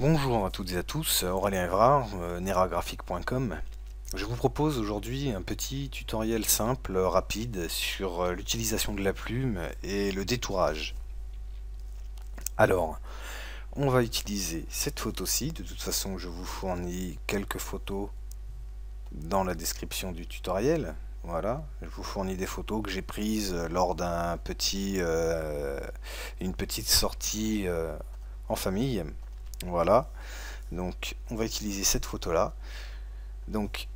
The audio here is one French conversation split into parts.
Bonjour à toutes et à tous, Aurélien Evrard, neragraphique.com. Je vous propose aujourd'hui un petit tutoriel simple, rapide, sur l'utilisation de la plume et le détourage. Alors, on va utiliser cette photo-ci. De toute façon, je vous fournis quelques photos dans la description du tutoriel. Voilà, je vous fournis des photos que j'ai prises lors d'un une petite sortie en famille. Voilà. Donc on va utiliser cette photo là. Donc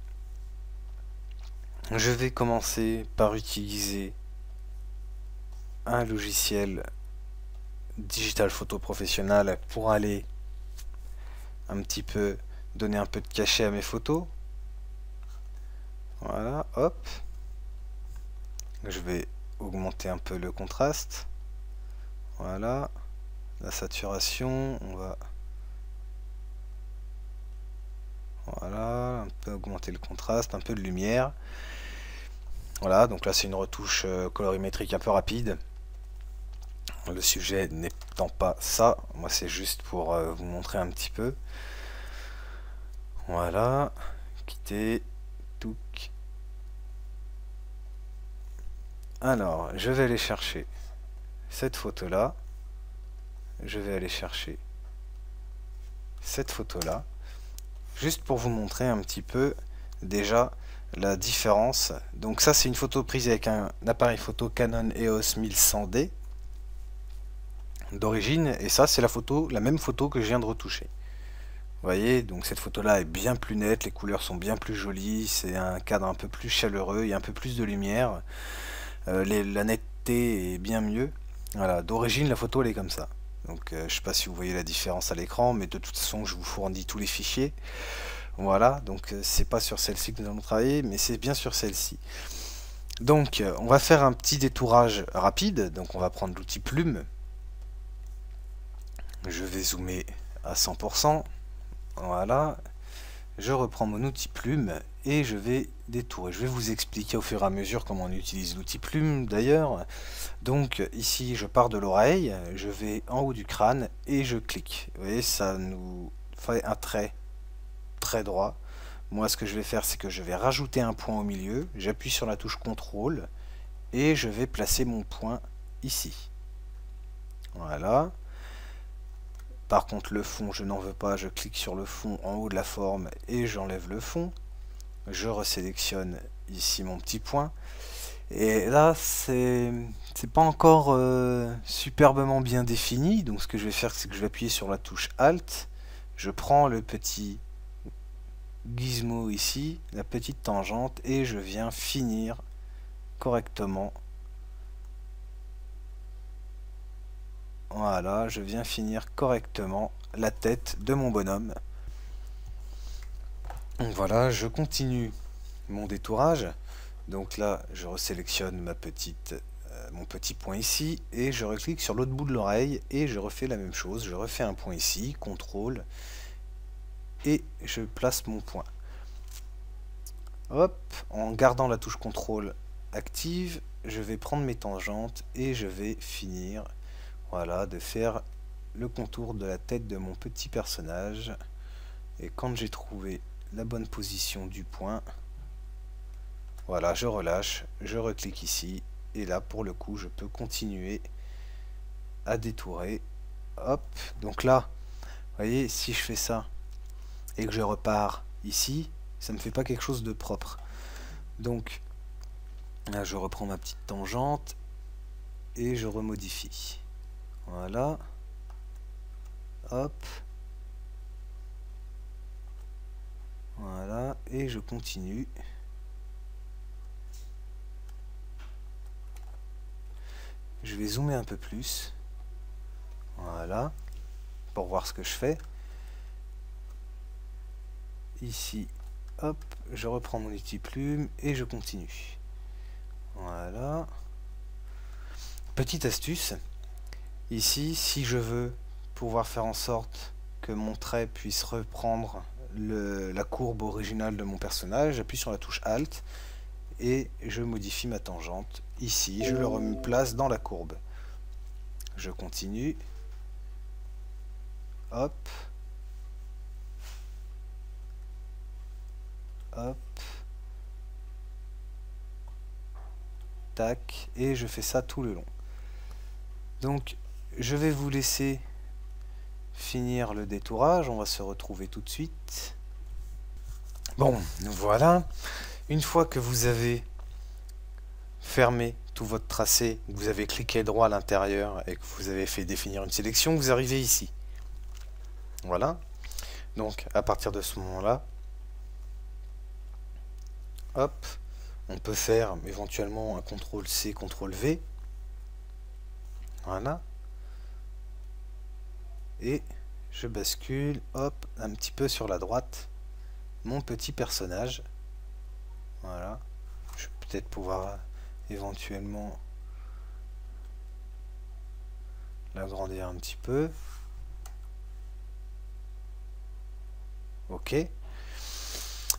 je vais commencer par utiliser un logiciel digital photo professionnel pour aller un petit peu donner un peu de cachet à mes photos. Voilà, hop. Je vais augmenter un peu le contraste. Voilà, la saturation, on va voilà, un peu augmenter le contraste, un peu de lumière. Voilà, donc là c'est une retouche colorimétrique un peu rapide. Le sujet n'étant pas ça, moi c'est juste pour vous montrer un petit peu. Voilà, quitter, touc. Alors, je vais aller chercher cette photo là. Je vais aller chercher cette photo là. Juste pour vous montrer un petit peu déjà la différence. Donc ça c'est une photo prise avec un appareil photo Canon EOS 1100D d'origine, et ça c'est la même photo que je viens de retoucher. Vous voyez, donc cette photo là est bien plus nette, les couleurs sont bien plus jolies, c'est un cadre un peu plus chaleureux, il y a un peu plus de lumière, la netteté est bien mieux. Voilà, d'origine la photo elle est comme ça. Donc je sais pas si vous voyez la différence à l'écran, mais de toute façon je vous fournis tous les fichiers. Voilà, donc c'est pas sur celle-ci que nous allons travailler, mais c'est bien sur celle-ci. Donc on va faire un petit détourage rapide, donc on va prendre l'outil plume. Je vais zoomer à 100%. Voilà, je reprends mon outil plume et je vais détourer. Je vais vous expliquer au fur et à mesure comment on utilise l'outil plume d'ailleurs. Donc ici je pars de l'oreille, je vais en haut du crâne et je clique. Vous voyez, ça nous fait un trait très droit. Moi ce que je vais faire, c'est que je vais rajouter un point au milieu, j'appuie sur la touche CTRL et je vais placer mon point ici. Voilà. Par contre le fond je n'en veux pas, je clique sur le fond en haut de la forme et j'enlève le fond. Je resélectionne ici mon petit point. Et là c'est pas encore superbement bien défini, donc ce que je vais faire c'est que je vais appuyer sur la touche Alt, je prends le petit gizmo ici, la petite tangente, et je viens finir correctement. Voilà, je viens finir correctement la tête de mon bonhomme. Donc voilà, je continue mon détourage. Donc là, je resélectionne mon petit point ici et je reclique sur l'autre bout de l'oreille et je refais la même chose. Je refais un point ici, CTRL, et je place mon point. Hop, en gardant la touche CTRL active, je vais prendre mes tangentes et je vais finir, voilà, de faire le contour de la tête de mon petit personnage. Et quand j'ai trouvé la bonne position du point, voilà, je relâche, je reclique ici, et là pour le coup je peux continuer à détourer. Hop, donc là, vous voyez, si je fais ça et que je repars ici, ça me fait pas quelque chose de propre. Donc là je reprends ma petite tangente et je remodifie. Voilà. Hop. Voilà, et je continue. Je vais zoomer un peu plus. Voilà, pour voir ce que je fais. Ici, hop, je reprends mon outil plume et je continue. Voilà. Petite astuce, ici, si je veux pouvoir faire en sorte que mon trait puisse reprendre la courbe originale de mon personnage, j'appuie sur la touche Alt et je modifie ma tangente. Ici, je le replace dans la courbe. Je continue. Hop. hop, tac, et je fais ça tout le long. Donc je vais vous laisser finir le détourage, on va se retrouver tout de suite. Bon, voilà, une fois que vous avez fermé tout votre tracé, que vous avez cliqué droit à l'intérieur et que vous avez fait définir une sélection, vous arrivez ici. Voilà, donc à partir de ce moment-là, hop, on peut faire éventuellement un CTRL-C, CTRL-V. Voilà. Et je bascule, hop, un petit peu sur la droite, mon petit personnage. Voilà. Je vais peut-être pouvoir éventuellement l'agrandir un petit peu. Ok.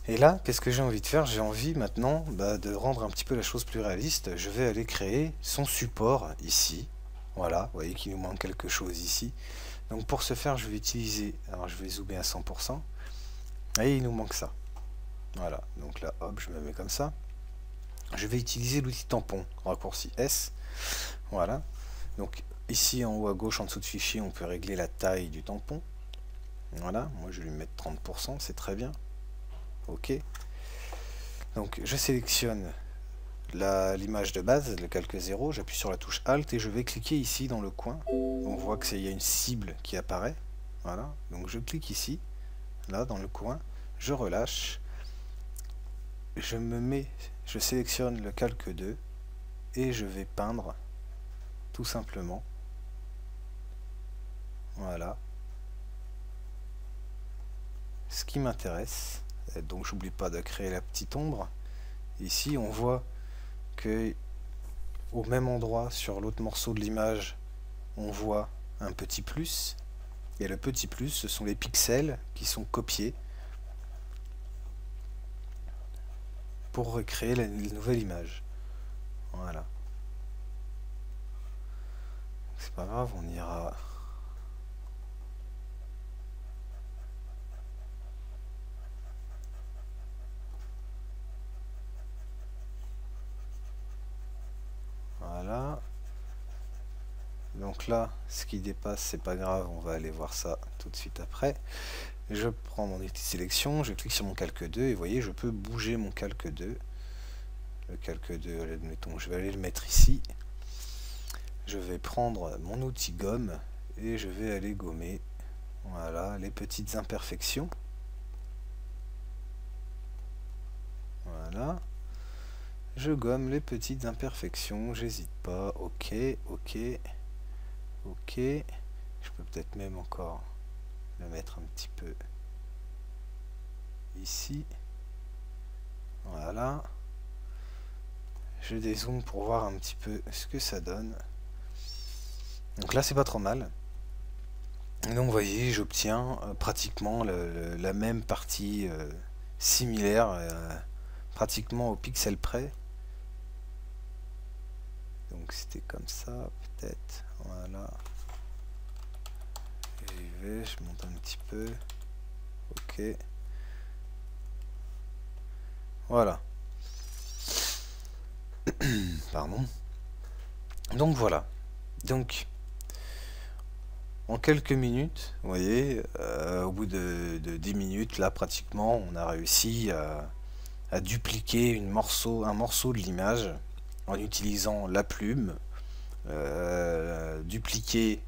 Et là, qu'est-ce que j'ai envie de faire? J'ai envie maintenant de rendre un petit peu la chose plus réaliste. Je vais aller créer son support ici. Voilà, vous voyez qu'il nous manque quelque chose ici. Donc pour ce faire, je vais utiliser, alors je vais zoomer à 100%. Et il nous manque ça. Voilà, donc là, hop, je me mets comme ça. Je vais utiliser l'outil tampon, raccourci S. Voilà. Donc ici en haut à gauche, en dessous de fichier, on peut régler la taille du tampon. Voilà, moi je vais lui mettre 30%, c'est très bien. Ok. Donc je sélectionne l'image de base, le calque 0, j'appuie sur la touche Alt et je vais cliquer ici dans le coin. On voit qu'il y a une cible qui apparaît. Voilà, donc je clique ici, là dans le coin, je relâche, je sélectionne le calque 2 et je vais peindre tout simplement. Voilà. Ce qui m'intéresse. Donc j'oublie pas de créer la petite ombre. Ici on voit que au même endroit sur l'autre morceau de l'image on voit un petit plus, et le petit plus ce sont les pixels qui sont copiés pour recréer la nouvelle image. Voilà, c'est pas grave, on ira. Voilà. Donc là, ce qui dépasse, c'est pas grave, on va aller voir ça tout de suite après. Je prends mon outil de sélection, je clique sur mon calque 2 et vous voyez, je peux bouger mon calque 2. Le calque 2, admettons, je vais aller le mettre ici. Je vais prendre mon outil gomme et je vais aller gommer, voilà, les petites imperfections. Voilà. Je gomme les petites imperfections, j'hésite pas. Ok, ok, ok. Je peux peut-être même encore le mettre un petit peu ici. Voilà. Je dézoome pour voir un petit peu ce que ça donne. Donc là, c'est pas trop mal. Et donc, vous voyez, j'obtiens pratiquement la même partie similaire, pratiquement au pixel près. Donc c'était comme ça, peut-être. Voilà. Et je monte un petit peu. Ok. Voilà. Pardon. Donc voilà. Donc en quelques minutes, vous voyez, au bout de 10 minutes, là pratiquement, on a réussi à dupliquer un morceau de l'image en utilisant la plume, dupliquer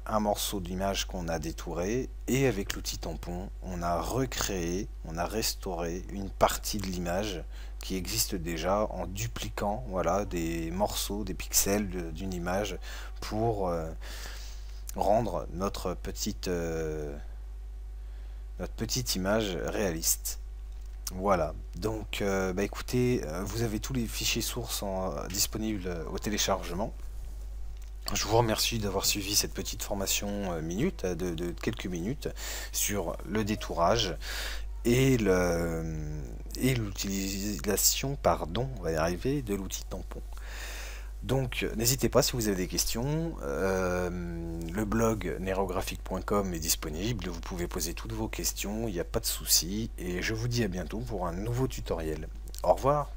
un morceau d'image qu'on a détouré, et avec l'outil tampon, on a recréé, on a restauré une partie de l'image qui existe déjà en dupliquant, voilà, des morceaux, des pixels d'une image pour rendre notre petite image réaliste. Voilà, donc écoutez, vous avez tous les fichiers sources disponibles au téléchargement. Je vous remercie d'avoir suivi cette petite formation de quelques minutes sur le détourage et l'utilisation, on va y arriver, de l'outil tampon. Donc n'hésitez pas si vous avez des questions. Le blog nerographique.com est disponible, vous pouvez poser toutes vos questions, il n'y a pas de souci. Et je vous dis à bientôt pour un nouveau tutoriel. Au revoir.